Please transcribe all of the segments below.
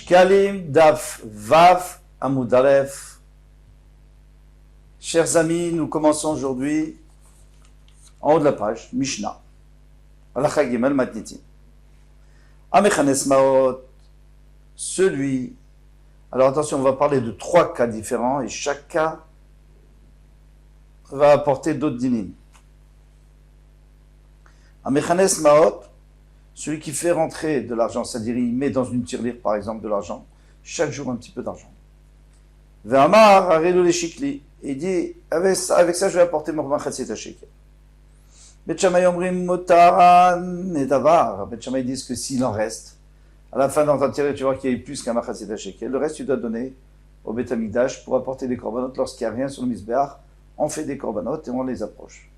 Shkalim Daf Vav Amud Aleph. Chers amis, nous commençons aujourd'hui en haut de la page, Mishnah. Halacha Gimel Matnitin. Amechanes Maot, celui. Alors attention, on va parler de 3 cas différents et chaque cas va apporter d'autres dinim. Amechanes Maot, celui qui fait rentrer de l'argent, c'est-à-dire il met dans une tirelire par exemple de l'argent, chaque jour un petit peu d'argent. Ve'amar arelu le shikli, il dit avec ça je vais apporter morban chatzit shekel. Bet Shammai omrim motaran nedavar. Bet Shammai disent que s'il en reste, à la fin dans ta tirelire tu vois qu'il y a eu plus qu'un chatzit shekel, le reste tu dois donner au Bet Hamikdash pour apporter des korbanot. Lorsqu'il n'y a rien sur le misbeach, on fait des korbanot et on les approche.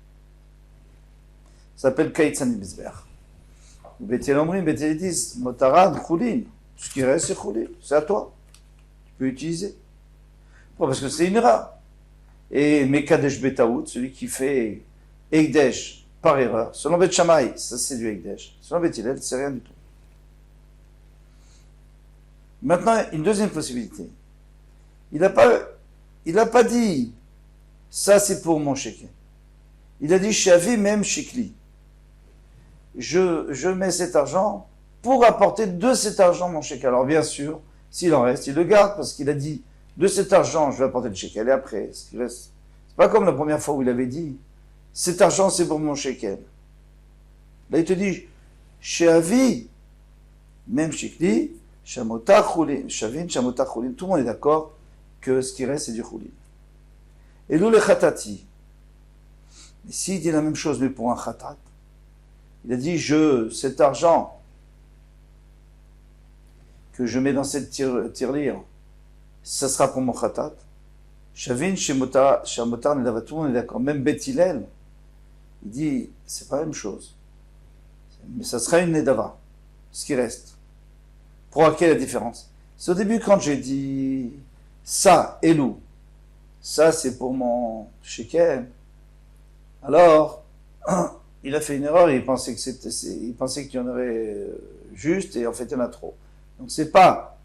Ça s'appelle kaitzan misbeach. Bethel omrim, Bethel disent motaran choulin, ce qui reste c'est choulin, c'est à toi, tu peux utiliser. Pourquoi? Parce que c'est une erreur. Et Mekadesh Betaout, celui qui fait Ekdesh par erreur, selon Bet Shammai, ça c'est du Ekdesh. Selon Bet Hillel, c'est rien du tout. Maintenant, une deuxième possibilité. Il n'a pas dit ça c'est pour mon shekel. Il a dit Shavi même shekli. Je mets cet argent pour apporter de cet argent mon shekel. Alors bien sûr, s'il en reste, il le garde parce qu'il a dit de cet argent, je vais apporter le shekel. Et après, ce qui reste, c'est pas comme la première fois où il avait dit cet argent c'est pour mon shekel. Là il te dit Sheavi, même shekli, Shamota choulin, Shavin, Shamota choulin. Tout le monde est d'accord que ce qui reste c'est du choulin. Et nous le khatati. Mais s'il dit la même chose mais pour un khatat, il a dit cet argent que je mets dans cette tirelire, ça sera pour mon khatat. Shavin, Shemotar, Nedava, tout le monde est d'accord. Même Bet Hillel, il dit, c'est pas la même chose. Mais ça sera une Nedava, ce qui reste. Pour quelle est la différence? C'est au début quand j'ai dit, ça, Elou, ça c'est pour mon shekel. Alors, il a fait une erreur, il pensait qu'il y en aurait juste, et en fait il y en a trop. Donc c'est pas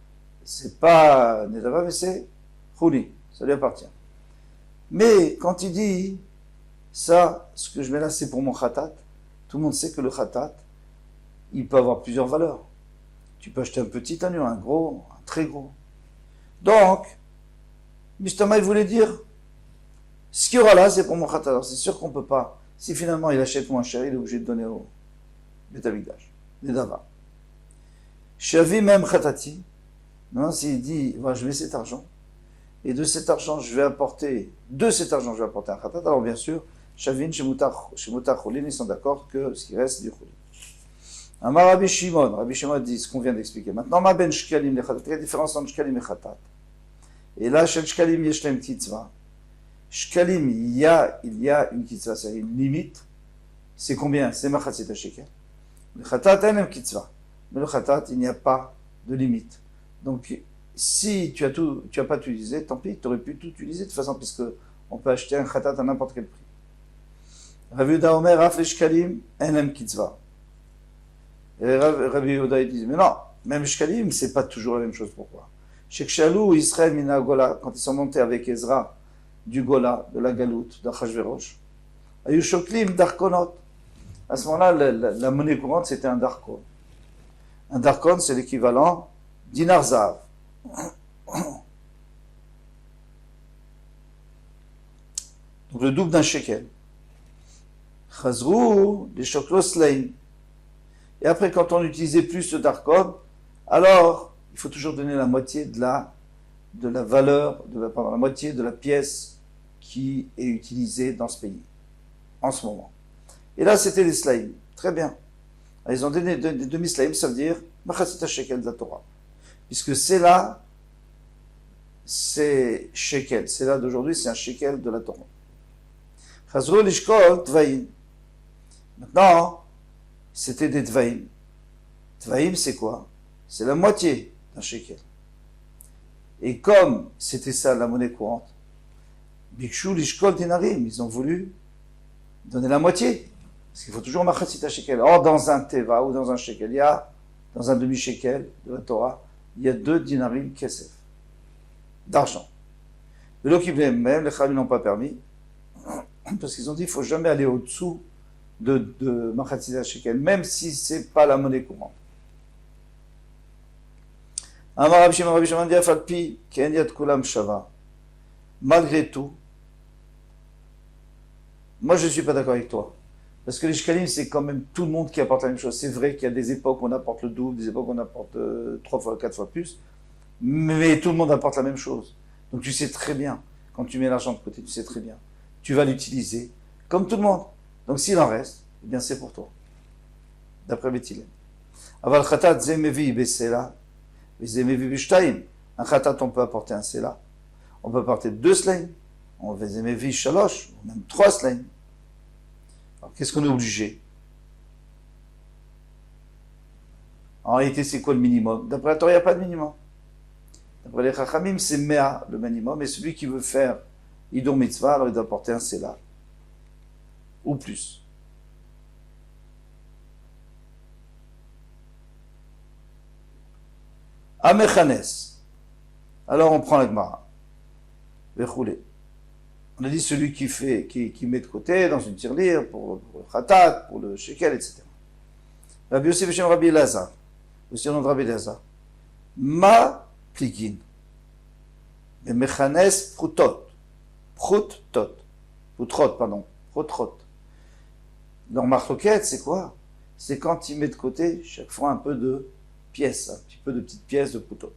Nedava, mais c'est Chouli, ça lui appartient. Mais quand il dit ça, ce que je mets là, c'est pour mon khatat, tout le monde sait que le khatat, il peut avoir plusieurs valeurs. Tu peux acheter un petit agneau, un gros, un très gros. Donc, Mistama, il voulait dire, ce qu'il y aura là, c'est pour mon khatat. Alors c'est sûr qu'on peut pas. Si finalement il achète moins cher, il est obligé de donner au Bet Hamikdash, Nedava. Shavi même khatati. Non, s'il dit, voilà, je mets cet argent, et de cet argent, je vais apporter un khatat. Alors bien sûr, Shavin, Shemutar Choulin, ils sont d'accord que ce qui reste, c'est du Choulin. Amar Rabbi Shimon dit ce qu'on vient d'expliquer. Maintenant, ma ben shkalim le khatat. Quelle est la différence entre shkalim et khatat? Et là, chez shkalim, yesh lem kitzva. Shkalim, il y a une kitzva, c'est une limite. C'est combien? C'est machatzit shekel. Le khatat, il y a une kitzva. Mais le khatat, il n'y a pas de limite. Donc, si tu as pas tout utilisé, tant pis, tu aurais pu tout utiliser de toute façon, puisque on peut acheter un khatat à n'importe quel prix. Rabbi Yehuda Omer, Raf le shkalim, en kitzva. Et Rabbi Yehuda, il dit, mais non, même shkalim, c'est pas toujours la même chose. Pourquoi? Chez Kshalou, Israël, Mina Gola, quand ils sont montés avec Ezra, du Gola, de la Galoute, d'Achashverosh, Ayu Shoklim, Darkonot. À ce moment-là, la monnaie courante, c'était un Darkon. Un Darkon, c'est l'équivalent dinar zav. Donc le double d'un shekel. Chazrou, les shoklos slaim. Et après, quand on utilisait plus ce Darkon, alors, il faut toujours donner la moitié de la valeur, la moitié de la pièce qui est utilisée dans ce pays, en ce moment. Et là, c'était les slaim. Très bien. Alors, ils ont donné des demi-slaim, ça veut dire machatzit shekel de la Torah. Puisque c'est là, c'est shekel. C'est là d'aujourd'hui, c'est un shekel de la Torah. Chazro lishkol tvaim. Maintenant, c'était des tvaim. Tvaim, c'est quoi? C'est la moitié d'un shekel. Et comme c'était ça la monnaie courante, bikshu lishkol dinarim, ils ont voulu donner la moitié. Parce qu'il faut toujours machatzit shekel. Or, dans un teva ou dans un shekel, il y a, dans un demi-shekel de la Torah, il y a 2 dinarim kesef, d'argent. De l'eau qui même, les Khamim n'ont pas permis, parce qu'ils ont dit qu'il ne faut jamais aller au-dessous de Machatzit shekel, même si ce n'est pas la monnaie courante. Amar Rabbi Shimon dit Afalpi, Ken Yad Kulam Shava. Malgré tout, moi je ne suis pas d'accord avec toi. Parce que les shkalim, c'est quand même tout le monde qui apporte la même chose. C'est vrai qu'il y a des époques où on apporte le double, des époques où on apporte 3 fois, 4 fois plus, mais tout le monde apporte la même chose. Donc tu sais très bien, quand tu mets l'argent de côté, tu sais très bien. Tu vas l'utiliser comme tout le monde. Donc s'il en reste, eh bien c'est pour toi. D'après Bethilem. Aval khatat zemevi besela. Un khatat, on peut apporter un sela, on peut apporter 2 slaim, on va zemevi shalosh, ou même 3 slaim. Alors qu'est-ce qu'on est obligé? En réalité, c'est quoi le minimum? D'après la Torah, il n'y a pas de minimum. D'après les Chachamim, c'est Mea le minimum, et celui qui veut faire Idor Mitzvah, alors il doit apporter un sela, ou plus. Amechanes. Alors on prend la Gemara. Vechoulé. On a dit celui qui met de côté dans une tirelire pour le khatat, pour le shekel, etc. Rabbi Yossi Beshem Rabbi Elazar. Aussi au nom de Rabbi Elazar. Ma pligin. Mechanes prutot. Prutot. Prutrot, pardon. Prutrot. Dans Marloquette, c'est quoi? C'est quand il met de côté chaque fois un peu de pièces, un petit peu de petites pièces de prutot.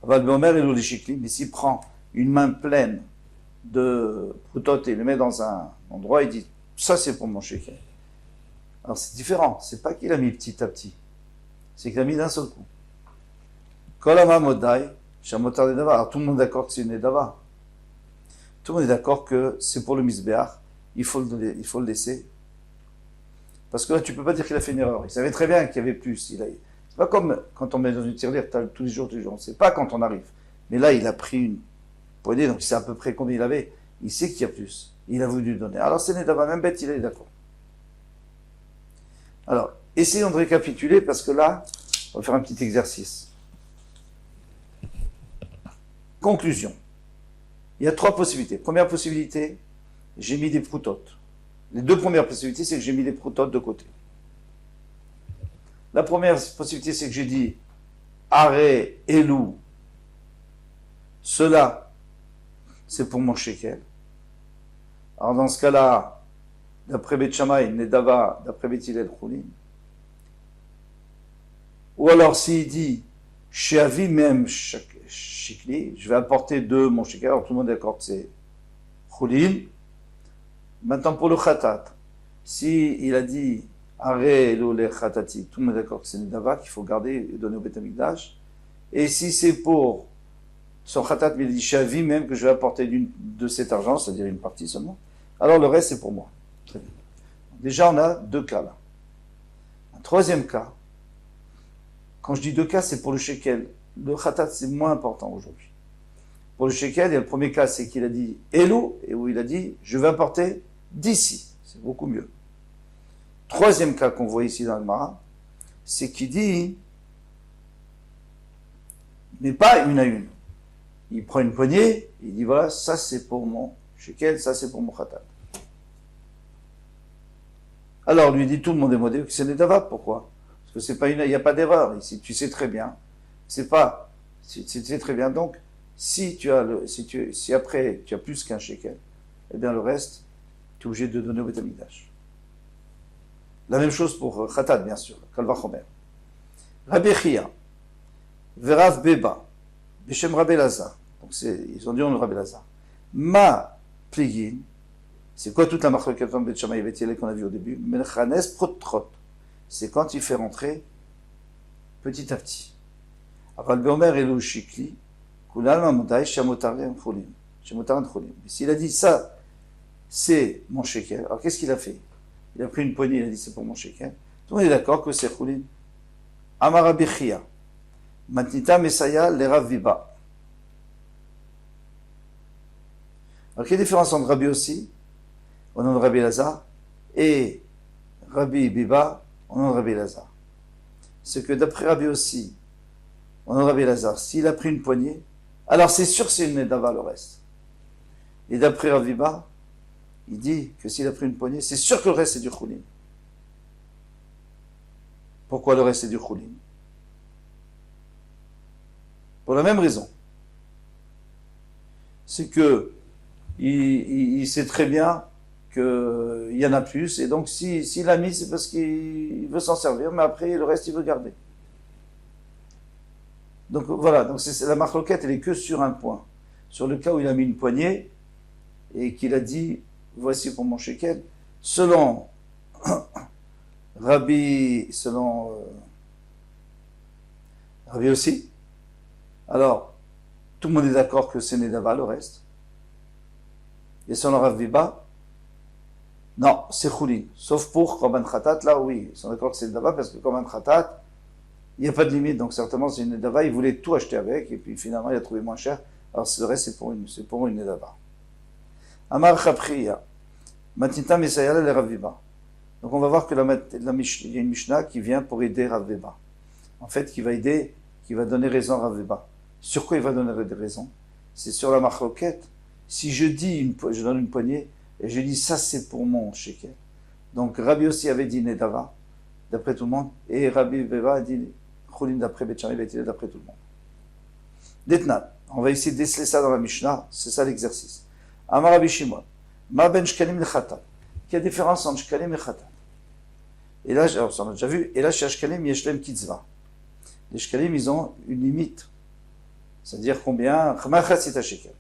Mais s'il prend une main pleine de prutot et le met dans un endroit, il dit ça c'est pour mon shekel. Alors c'est différent, c'est pas qu'il a mis petit à petit, c'est qu'il a mis d'un seul coup. Kolama modai, shamotar nedava. Alors tout le monde est d'accord que c'est une nedava. Tout le monde est d'accord que c'est pour le misbéach, il faut le laisser. Parce que là tu peux pas dire qu'il a fait une erreur. Il savait très bien qu'il y avait plus. C'est pas comme quand on met dans une tirelire tous les jours, on ne sait pas quand on arrive. Mais là, il a pris une poignée, donc il sait à peu près combien il avait. Il sait qu'il y a plus. Il a voulu donner. Alors, c'est Nedava, même bête, il est d'accord. Alors, essayons de récapituler, parce que là, on va faire un petit exercice. Conclusion. Il y a 3 possibilités. Première possibilité, j'ai mis des proutotes. Les 2 premières possibilités, c'est que j'ai mis des proutotes de côté. La première possibilité, c'est que j'ai dit Aré, Elou, cela, c'est pour mon shekel. Alors dans ce cas-là, d'après Beth Shammai, Nedava, d'après Beth Hillel, Choulin. Ou alors s'il dit Sheavi même shikli, je vais apporter 2 mon shekel, alors tout le monde est d'accord que c'est Choulin. Maintenant pour le khatat, si il a dit Aré le khatati, tout le monde est d'accord que c'est Nedava qu'il faut garder et donner au Beth Amikdash. Et si c'est pour son khatat, il dit Shavi même que je vais apporter de cet argent, c'est-à-dire une partie seulement, alors le reste c'est pour moi. Très bien. Déjà on a 2 cas là. Un 3e cas, quand je dis 2 cas, c'est pour le shekel. Le khatat c'est moins important aujourd'hui. Pour le shekel, il y a le premier cas, c'est qu'il a dit Elo, et où il a dit je vais apporter d'ici. C'est beaucoup mieux. 3e cas qu'on voit ici dans le Mara, c'est qu'il dit, mais pas une à une. Il prend une poignée, il dit voilà, ça c'est pour mon shekel, ça c'est pour mon khatat. Alors lui dit tout le monde est modé, c'est Nedava, pourquoi? Parce que c'est pas il n'y a pas d'erreur ici, tu sais très bien. C'est pas, tu sais très bien. Donc, si après tu as plus qu'un shekel, eh bien le reste, tu es obligé de donner au Beth Amikdash. La même chose pour Khatat, bien sûr, Kalva Chomer. Rabbi Chia, Verav Beba, Beshem Rabbi Lazar. Donc ils ont dit on le Rabbi Lazar. Ma pligin, c'est quoi toute la marque de Bet Shammai et Bet Hillel qu'on a vu au début? Melchanes Protrot. C'est quand il fait rentrer petit à petit. Aval Beomer Elu Shikli, Kulal Mamodai Shamotaren Cholim. Shamotaren Cholim. S'il a dit ça, c'est mon shekel, alors qu'est-ce qu'il a fait? Il a pris une poignée, il a dit c'est pour mon shekel. Tout le monde est d'accord que c'est Choulin. Amara Bichia. Matnita Mesaya Lerav Viba. Alors quelle est la différence entre Rabbi aussi, au nom de Rabbi Lazar, et Rabbi Biba, au nom de Rabbi Lazar? C'est que d'après Rabbi aussi, On a Rabbi Lazare, s'il a pris une poignée, alors c'est sûr que c'est une Nedava le reste. Et d'après Raviba, il dit que s'il a pris une poignée, c'est sûr que le reste c'est du Choulin. Pourquoi le reste c'est du Choulin? Pour la même raison. C'est que il sait très bien qu'il y en a plus, et donc s'il a mis, c'est parce qu'il veut s'en servir, mais après le reste il veut garder. Donc voilà, donc la marloquette, elle est que sur un point. Sur le cas où il a mis une poignée, et qu'il a dit, voici pour mon shekel, selon Rabbi aussi, alors, tout le monde est d'accord que c'est Nedava, le reste. Et selon Rav Viba, non, c'est Choulin. Sauf pour Korban Khatat, là oui, ils sont d'accord que c'est Nedava, parce que Korban Khatat, il n'y a pas de limite, donc certainement c'est une Nedava, il voulait tout acheter avec, et puis finalement il a trouvé moins cher, alors le reste c'est pour une Nedava. Amar Chapriya, Matinta Mesayala le Rav Viba. Donc on va voir que il y a une Mishnah qui vient pour aider Rav Viba. En fait, qui va donner raison à Rav Viba. Sur quoi il va donner raison? C'est sur la marloquette. Si je donne une poignée, et je dis ça c'est pour mon shekel. Donc Rabbi aussi avait dit Nedava, d'après tout le monde, et Rabbi Viba a dit Choulin d'après Bet Shammai, d'après tout le monde. Detnan, on va essayer de déceler ça dans la Mishnah, c'est ça l'exercice. Amar Rabbi Shimon, Ma ben shkalim le khatat. Quelle est la différence entre shkalim et khatat? Et là, alors, on a déjà vu, et là chez shkalim, yeshlem kitzva. Les shkalim, ils ont une limite. C'est-à-dire combien? Khmachat shekel.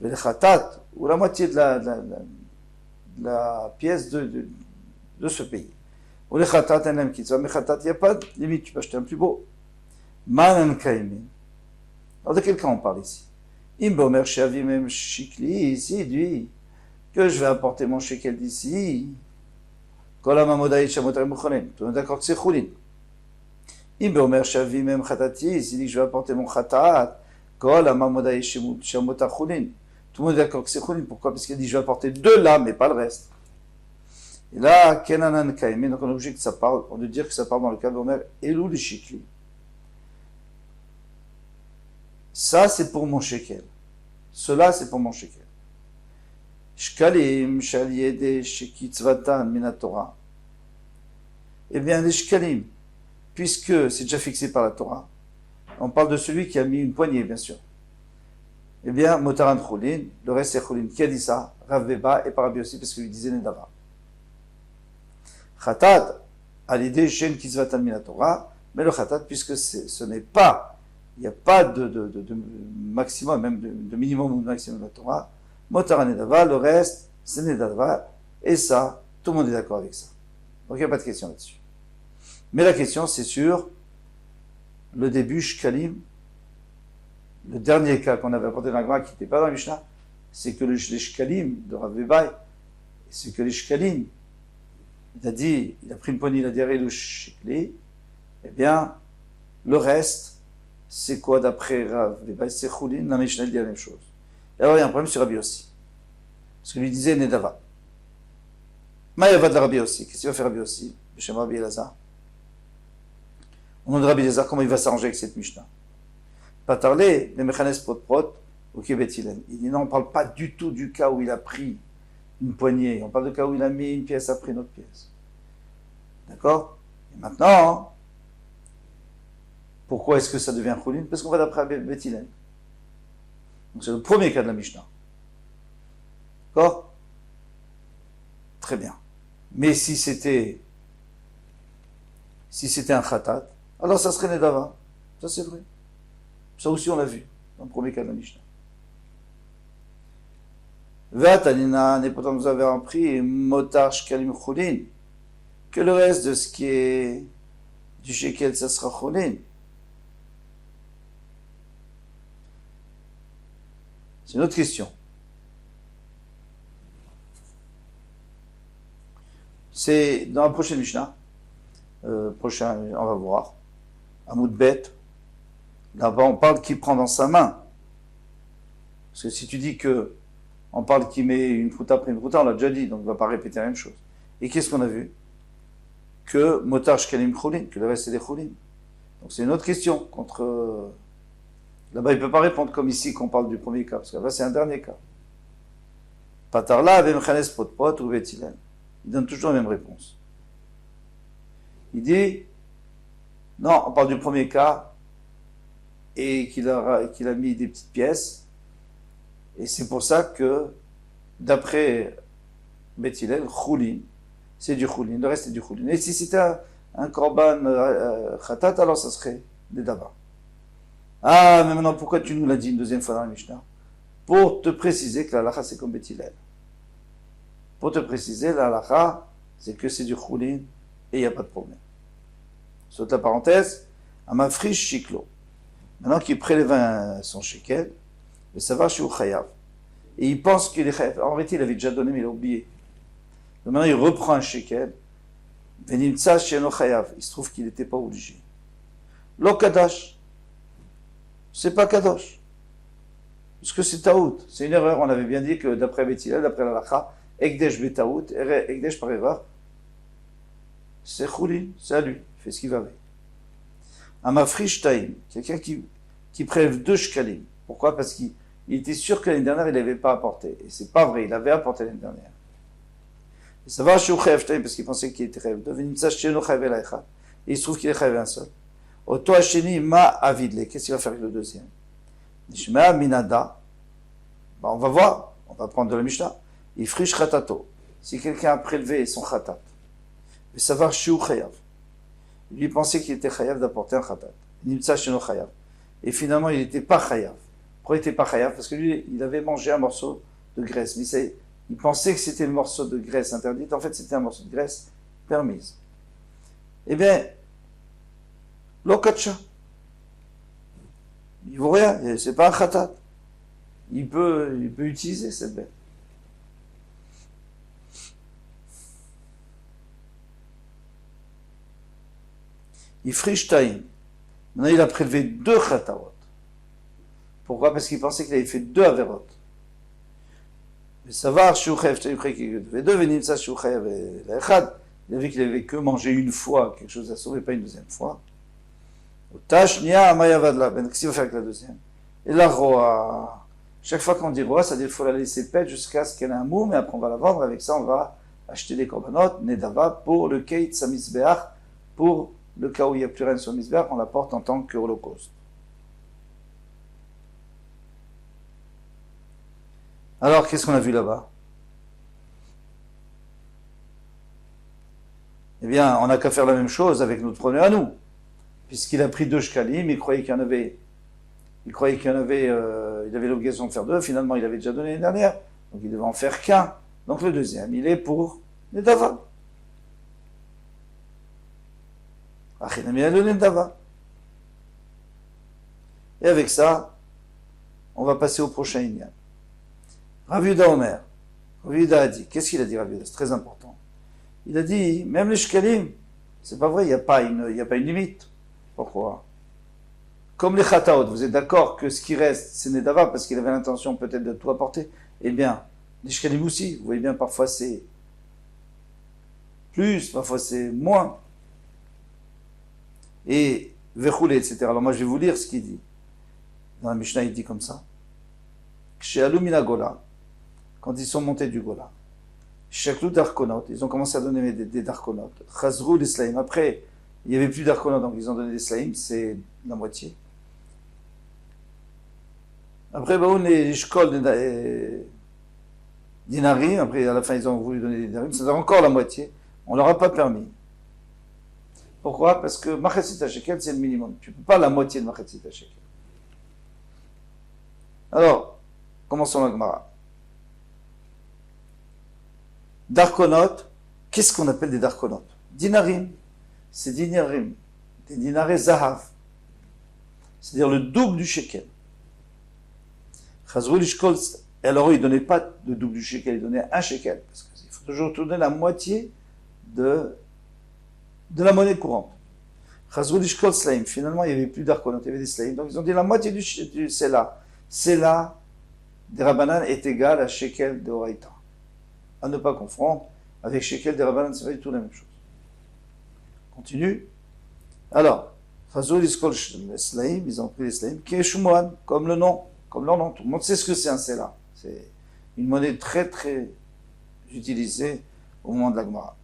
Mais le khatat, ou la moitié de la pièce de ce pays. Ou le khatat, un homme kitzva. Mais khatat, il n'y a pas de limite, tu peux acheter un plus beau. Manan kaimin. Alors de quel cas on parle ici? Imbomer shavimem shikli, ici, il dit que je vais apporter mon shekel d'ici. Kolam modaï shamotar mukhonen. Tout le monde est d'accord que c'est choulin. Imbomer shavimem khatati, il dit que je vais apporter mon khatat. Kolam modaï shamotar choulin. Tout le monde est d'accord que c'est choulin. Pourquoi? Parce qu'il dit je vais apporter deux là, mais pas le reste. Et là, kenanan kaime, donc on est obligé que ça parle, on veut dire que ça parle dans le cas d'Omer, elou le shikli. Ça, c'est pour mon shekel. Cela, c'est pour mon shekel. Shkalim, shaliede, shekitzvatan, minatora. Eh bien, les shkalim, puisque c'est déjà fixé par la Torah, on parle de celui qui a mis une poignée, bien sûr. Eh bien, motaran choulin, le reste c'est choulin. Qui a dit ça? Rav Viba et Parabi aussi, parce qu'il lui disait Nedava. Khatat, à l'idée, shen kitzvatan, minatora, mais le khatat, puisque ce n'est pas, il n'y a pas de maximum, même de minimum ou de maximum de la Torah. Motar Nedava, le reste, c'est Nedava. Et ça, tout le monde est d'accord avec ça. Donc il n'y a pas de question là-dessus. Mais la question, c'est sur le début, Shkalim. Le dernier cas qu'on avait apporté dans la Gemara, qui n'était pas dans la Mishnah, c'est que les Shkalim de Rav Viba, c'est que les Shkalim, il a dit, il a pris une poignée, il a dit le Shikli, eh bien, le reste, c'est quoi d'après Rav Viba? C'est Choulin, la Mishnah dit la même chose. Et alors il y a un problème sur Rabbi aussi. Parce qu'il lui disait Nedava. Maïava de Rabbi aussi. Qu'est-ce qu'il va faire Rabbi aussi? Chez Rabbi Elazar. Au nom de Rabbi Elazar, comment il va s'arranger avec cette Mishnah? Pas parler des Mechanes Prot au Kébetilen. Il dit non, on ne parle pas du tout du cas où il a pris une poignée. On parle du cas où il a mis une pièce après une autre pièce. D'accord? Et maintenant, pourquoi est-ce que ça devient Choulin? Parce qu'on va d'après Betilen. Donc c'est le premier cas de la Mishnah. D'accord? Très bien. Mais si c'était un khatat, alors ça serait Nedava. Ça c'est vrai. Ça aussi on l'a vu dans le premier cas de la Mishnah. Vatanina, et pourtant nous avons appris Motar Shkalim Choulin, que le reste de ce qui est du shekel, ça sera Choulin. C'est une autre question. C'est dans la prochaine Mishnah. On va voir. Amoud Bet. Là-bas, on parle qu'il prend dans sa main. Parce que si tu dis que on parle qu'il met une prouta après une prouta, on l'a déjà dit, donc on ne va pas répéter la même chose. Et qu'est-ce qu'on a vu? Que Motar Shkalim Choulin, que le reste c'est des Choulin. Donc c'est une autre question. Là-bas, il ne peut pas répondre comme ici qu'on parle du premier cas, parce que là, c'est un dernier cas. Patarla, Avemchanes Potpot ou Betilen. Il donne toujours la même réponse. Il dit, non, on parle du premier cas, et qu'il a mis des petites pièces, et c'est pour ça que, d'après Betilen, Choulin, c'est du Choulin, le reste c'est du Choulin. Et si c'était un korban khatat, alors ça serait des dava. Ah, mais maintenant, pourquoi tu nous l'as dit une deuxième fois dans la Mishnah? Pour te préciser que la halakha c'est comme Betilen. Pour te préciser, la halakha, c'est que c'est du Choulin, et il n'y a pas de problème. Saute la parenthèse, Amafrish Shiklo. Maintenant qu'il prélève son shekel, le savoir chez Chayav. Et il pense qu'il est chayav. En réalité, il avait déjà donné, mais il a oublié. Donc maintenant, il reprend un shekel. Venimtsa chez no chayav. Il se trouve qu'il n'était pas obligé. Lo kadash. C'est pas kadosh. Parce que c'est taout. C'est une erreur. On avait bien dit que d'après Bethilel, d'après la lacha, ekdesh betaout, ekdesh par erreur, c'est choulin, c'est à lui. Il fait ce qu'il va avec. Amafrish taim. Quelqu'un qui prélève 2 shkalim. Pourquoi? Parce qu'il était sûr que l'année dernière, il n'avait pas apporté. Et c'est pas vrai, il avait apporté l'année dernière. Et ça va chez Uchayev, parce qu'il pensait qu'il était Chayev. Et il se trouve qu'il est Chayev un seul. Oto Hasheni ma avidle. Qu'est-ce qu'il va faire avec le deuxième? Nishma minada. On va voir, on va prendre de la Mishnah. Il friche khatato. Si quelqu'un a prélevé son khatat, il va savoir chez Uchayev. Lui pensait qu'il était Chayev d'apporter un khatat. Nimtsa chez no Chayev. Et finalement, il n'était pas Chayav. Pourquoi il n'était pas Chayav? Parce que lui, il avait mangé un morceau de graisse. Mais il pensait que c'était le morceau de graisse interdite. En fait, c'était un morceau de graisse permise. Eh bien, l'okacha, il ne vaut rien. C'est pas un khatat. Il peut utiliser cette bête. Il friche taïm. Maintenant, il a prélevé 2 khatawot. Pourquoi? Parce qu'il pensait qu'il avait fait 2 averot. Mais savoir, il a vu qu'il avait que mangé une fois quelque chose à sauver, pas une deuxième fois. Qu'est-ce qu'il va faire avec la deuxième? Et la roa. Chaque fois qu'on dit roa, ça veut dire qu'il faut la laisser pète jusqu'à ce qu'elle ait un mou, mais après on va la vendre. Avec ça, on va acheter des korbanot, nedava, pour le keit samizbeach, pour le cas où il n'y a plus rien sur le misbeach, on la porte en tant que holocauste. Alors, qu'est-ce qu'on a vu là-bas? Eh bien, on n'a qu'à faire la même chose avec notre premier à nous. Puisqu'il a pris 2 shkalim, il croyait qu'il y en avait, il avait l'obligation de faire 2, finalement il avait déjà donné l'année dernière, donc il devait en faire qu'un. Donc le deuxième, il est pour les dava. Achinam, il a donné le dava. Et avec ça, on va passer au prochain inyan. Rav Yehuda Omer. Rav Yehuda a dit, qu'est-ce qu'il a dit Rav Yehuda? C'est très important. Il a dit, même les shkalim, c'est pas vrai, il n'y a pas une limite. Pourquoi? Comme les khataot, vous êtes d'accord que ce qui reste, c'est nedava, parce qu'il avait l'intention peut-être de tout apporter? Eh bien, les shkalim aussi, vous voyez bien, parfois c'est plus, parfois c'est moins. Et vechoulé, etc. Alors moi je vais vous lire ce qu'il dit. Dans la Mishnah, il dit comme ça. Kshe'alu mina Gola, quand ils sont montés du Gola, Sheklu d'Arkonot, ils ont commencé à donner des Darkonot. Chazrou l'Islaim. Après, il n'y avait plus d'Arkonot, donc ils ont donné des Slaim, c'est la moitié. Après, on les Shkol Dinarim, après à la fin ils ont voulu donner des Dinarim, c'est encore la moitié. On ne leur a pas permis. Pourquoi? Parce que Machatzit Shekel, c'est le minimum. Tu ne peux pas la moitié de Machatzit Shekel. Alors, commençons la Gemara. Darkonot, qu'est-ce qu'on appelle des Darkonot? Dinarim, c'est dinarim, des dinarés zahav, c'est-à-dire le double du shekel. Chazrou l'ishkol, et alors il ne donnait pas le double du shekel, il donnait 1 shekel, parce qu'il faut toujours tourner la moitié de la monnaie courante. Chazrou l'ishkol slaim, finalement il n'y avait plus d'Arkonot, il y avait des slaim, donc ils ont dit la moitié du Sela. Sela des Rabbanan est égal à shekel de Oraïta. À ne pas confondre avec shekel des Rabbanan, c'est pas du tout la même chose. Continue. Alors, Chazul iskol slaim, ils ont pris les slaim, qui est Shumwan, comme le nom, comme leur nom. Tout le monde sait ce que c'est un Sela. C'est une monnaie très très utilisée au moment de la Gemara.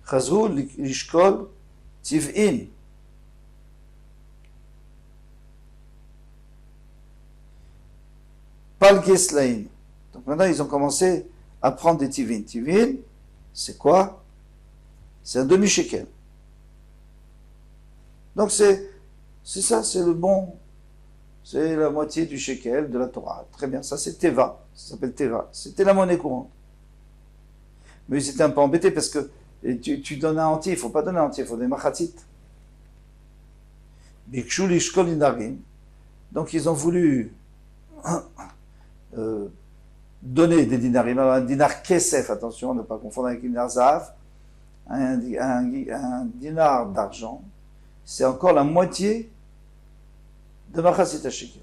Chazul ishkol tiv'in. Palge slaim. Donc maintenant ils ont commencé à prendre des tiv'in. Tiv'in, c'est quoi? C'est un demi-shekel. Donc c'est ça, c'est le bon, c'est la moitié du shekel de la Torah. Très bien, ça c'est Teva, ça s'appelle Teva. C'était la monnaie courante. Mais ils étaient un peu embêtés parce que tu donnes un entier, il ne faut pas donner un entier, il faut des machatit. Bikshu lishkol dinarim. Donc ils ont voulu donner des dinarim. Alors un dinar kesef, attention, ne pas confondre avec un dinar zahav, un dinar d'argent. C'est encore la moitié de Machatzit HaShekel.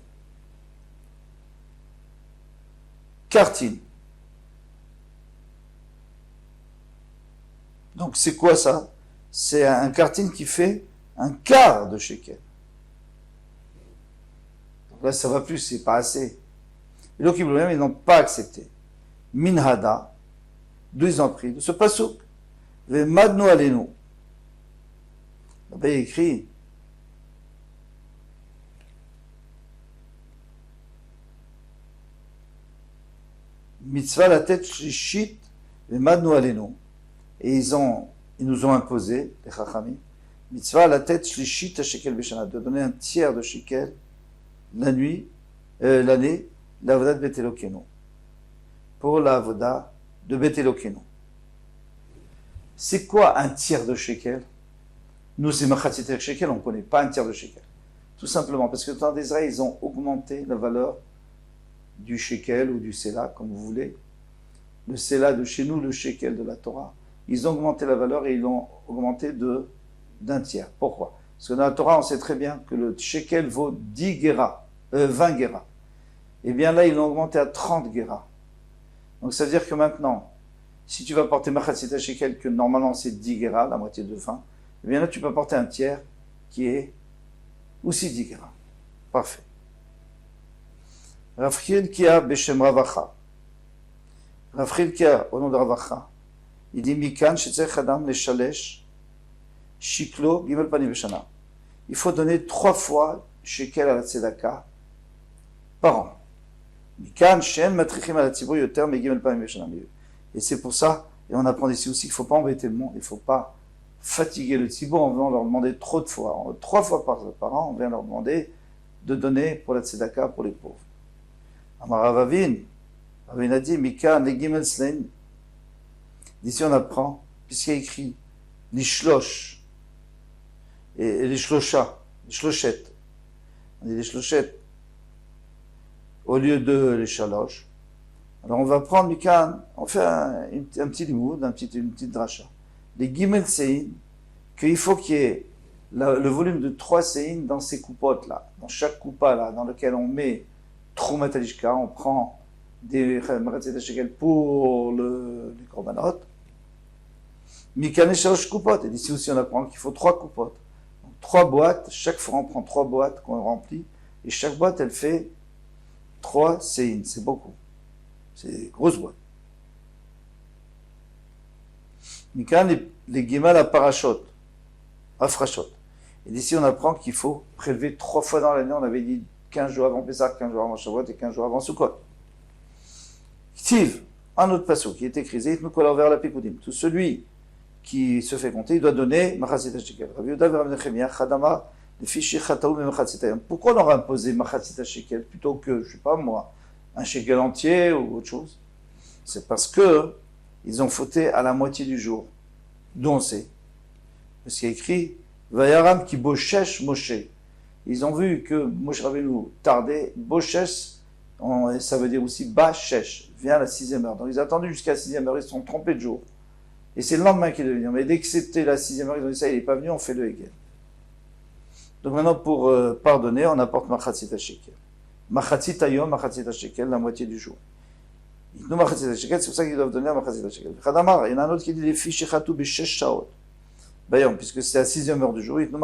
Quartine. Donc c'est quoi ça? C'est un quartine qui fait un quart de shekel. Donc là ça va plus, c'est pas assez. Et donc ils n'ont pas accepté. Minhada, d'où ils ont pris? De ce pasouk. Ve'madnu alenu. Là-bas, il est écrit Mitzvah la tête shlishit ve'madnu alenu. Et ils nous ont imposé, les Chachamim, Mitzvah la tête shlishit shekel b'shana, de donner un tiers de shekel l'année, l'avoda de Bet Elokeinu, pour l'avoda de Bet Elokeinu. C'est quoi un tiers de shekel? Nous, c'est Machatzit shekel, on ne connaît pas un tiers de shekel. Tout simplement parce que dans d'Israël, ils ont augmenté la valeur du shekel ou du Sela, comme vous voulez. Le Sela de chez nous, le shekel de la Torah. Ils ont augmenté la valeur et ils l'ont augmenté d'un tiers. Pourquoi? Parce que dans la Torah, on sait très bien que le shekel vaut 10 guéras, 20 guéras. Et bien là, ils l'ont augmenté à 30 guéras. Donc ça veut dire que maintenant, si tu vas porter Machatzit shekel, que normalement c'est 10 guéras, la moitié de 20, eh bien là, tu peux porter un tiers qui est aussi 10 guéras. Parfait. Rav Chilkia Beshem Ravacha. Rav Chilkia, au nom de Ravacha, il dit Mikan Shetzech Adam le Shalesh Shiklo Gimel Panim Beshana. Il faut donner 3 fois shekel à la tzedaka par an. Mikan Shen Matrichim à la Tzibur Yoter mais Gimel Panim Beshana. Et c'est pour ça, et on apprend ici aussi qu'il ne faut pas embêter le monde, il ne faut pas fatiguer le tzibur en venant leur demander trop de fois. 3 fois par an, on vient leur demander de donner pour la tzedaka pour les pauvres. Amar Ravin a dit Mikan le Gimel Slein. D'ici on apprend, puisqu'il y a écrit les shlosh et les shlosha, les shloshet. On dit les shloshet au lieu de les shalosh. Alors on va prendre Mikan, on fait un petit limoud, une petite dracha. Les gimel sein, qu'il faut qu'il y ait le volume de 3 sein dans ces coupotes là, dans chaque coupa là, dans lequel on met Troumat Alishka, on prend des Machatzit shekel pour les korbanot. Mikan et shalosh coupot. Et d'ici aussi on apprend qu'il faut 3 coupotes. Donc 3 boîtes, chaque fois on prend 3 boîtes qu'on remplit, et chaque boîte elle fait 3 sein, c'est beaucoup. C'est des grosses boîtes. Mikan les gimal à parachot, afrachot. Et d'ici on apprend qu'il faut prélever 3 fois dans l'année, on avait dit 15 jours avant Pessah, 15 jours avant Shavuot et 15 jours avant Sukkot. Ktiv, un autre passage qui est écrit, Zeitnu kol over la pikudim. Tout celui qui se fait compter, il doit donner Machatzit shekel. Rav Yehuda ve Rav Nechemia, Chadama, les fichiers Chataou et Machatzit hayom. Pourquoi on aurait imposé Machatzit shekel plutôt que, je sais pas moi, un shekel entier ou autre chose? C'est parce que ils ont fauté à la moitié du jour. D'où on sait. Parce qu'il y a écrit, Vayaram ki boshesh Moshe. Ils ont vu que Moshe Rabbeinu tardait, boshesh, ça veut dire aussi Bachesh, vient à la 6e heure. Donc ils ont attendu jusqu'à la 6e heure, ils se sont trompés de jour. Et c'est le lendemain qu'il est venu. Mais dès que c'était la 6e heure, ils ont dit ça, il n'est pas venu, on fait le Hegel. Donc maintenant, pour pardonner, on apporte Machatzit shekel. Machatzit hayom, Machatzit shekel, la moitié du jour. Nous, Machatzit shekel, c'est pour ça qu'ils doivent donner Machatzit shekel. Chadamar, il y en a un autre qui dit les fiches chatou b'shesh shaot. Bayom, puisque c'est à 6e heure du jour, il donne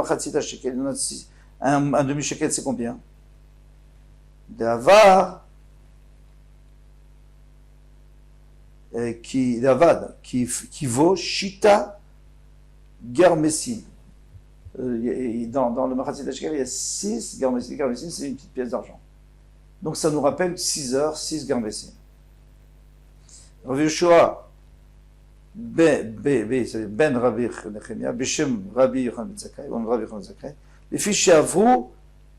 un demi-shekel, c'est combien? D'avar, qui vaut Shita Garmessin. Dans le Machatzit HaShekel, il y a 6 Garmessin. Garmessin, c'est une petite pièce d'argent. Donc ça nous rappelle 6 heures, 6 Garmessin. Rav Yoshua Ben Rabbi Nechemia, Beshem Rabbi Yochanan ben Zakkai, on Rabbi Yochanan ben Zakkai, les filles Sheavru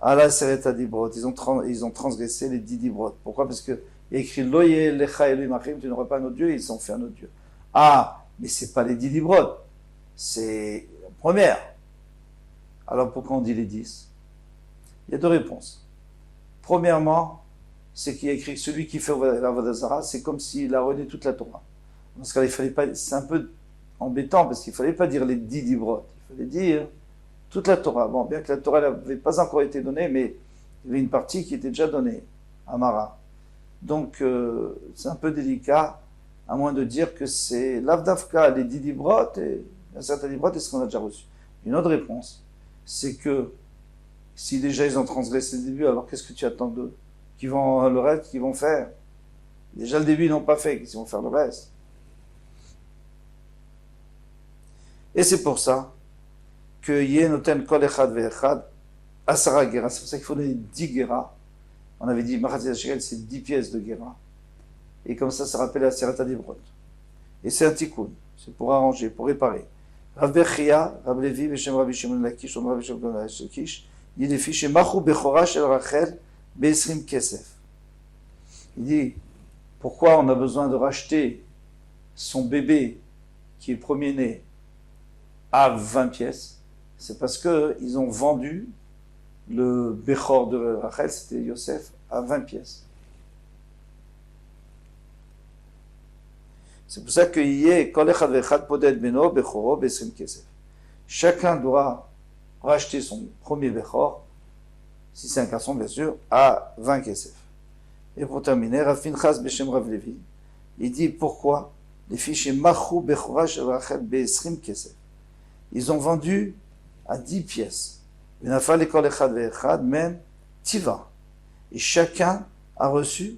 à la Seret Dibrot, ils ont transgressé les 10 Dibrot. Pourquoi? Parce que il y a écrit Loye Lecha Elohim Achim, tu n'auras pas un autre Dieu, ils ont fait un autre Dieu. Ah, mais c'est pas les 10 Dibrot, c'est la première. Alors pourquoi on dit les 10? Il y a deux réponses. Premièrement, c'est qu'il y a écrit que celui qui fait la Vodazara, c'est comme s'il a renié toute la Torah. Dans ce cas, il fallait pas, c'est un peu embêtant parce qu'il ne fallait pas dire les 10 Dibrot, il fallait dire toute la Torah. Bon, bien que la Torah n'avait pas encore été donnée, mais il y avait une partie qui était déjà donnée à Mara. Donc, c'est un peu délicat, à moins de dire que c'est l'Avdavka, les 10 Dibrot, et un certain Dibrot, est ce qu'on a déjà reçu. Une autre réponse, c'est que si déjà ils ont transgressé le début, alors qu'est-ce que tu attends d'eux? Qui vont le reste, qu'ils vont faire? Déjà le début, ils n'ont pas fait, qu'ils vont faire le reste. Et c'est pour ça que Yenoten Kol Echad Ve'echad Asara Gera. C'est pour ça qu'il faut donner 10 Gera. On avait dit Machatzit HaShekel, c'est 10 pièces de Gera. Et comme ça rappelle la Sirata Dibrot. Et c'est un tikkun. C'est pour arranger, pour réparer. Rav Bechia, Rav Levi, Beshem Rabbi Shimon Lakish, Rabbi Shimon Lakish, il dit Fiche Machu Bechora Shel Rachel Be'esrim Kesef. Il dit pourquoi on a besoin de racheter son bébé qui est premier-né à 20 pièces? C'est parce qu'ils ont vendu le Bechor de Rachel, c'était Yosef, à 20 pièces. C'est pour ça qu'il y a Kol Echad Ve'echad Poded Beno Bechoro Be'esrim Kesef. Chacun doit racheter son premier Bechor, si c'est un garçon bien sûr, à 20 Kesef. Et pour terminer, Rav Pinchas Beshem Rav Levi, il dit pourquoi les fichiers Machu Bechora Shel Rachel Be'esrim Kesef. Ils ont vendu à 10 pièces. Benafal Ekol Echad Ve'echad, même Tiva. Et chacun a reçu,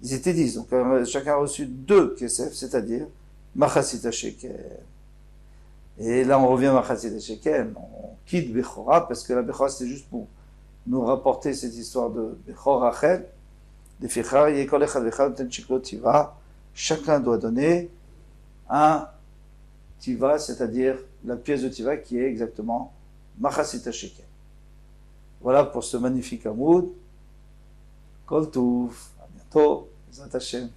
ils étaient 10, donc chacun a reçu 2 Kesef, c'est-à-dire Machatzit HaShekel. Et là, on revient à Machatzit HaShekel, on quitte Bechora, parce que la Bechora, c'était juste pour nous rapporter cette histoire de Bechor Rachel. De Fichar, Yekol Echad Ve'echad, Ten Sheklo Tiva. Chacun doit donner un Tiva, c'est-à-dire la pièce de Tiva qui est exactement Machatzit HaShekel. Voilà pour ce magnifique Amoud. Kol Touf. À bientôt. Bezrat Hashem.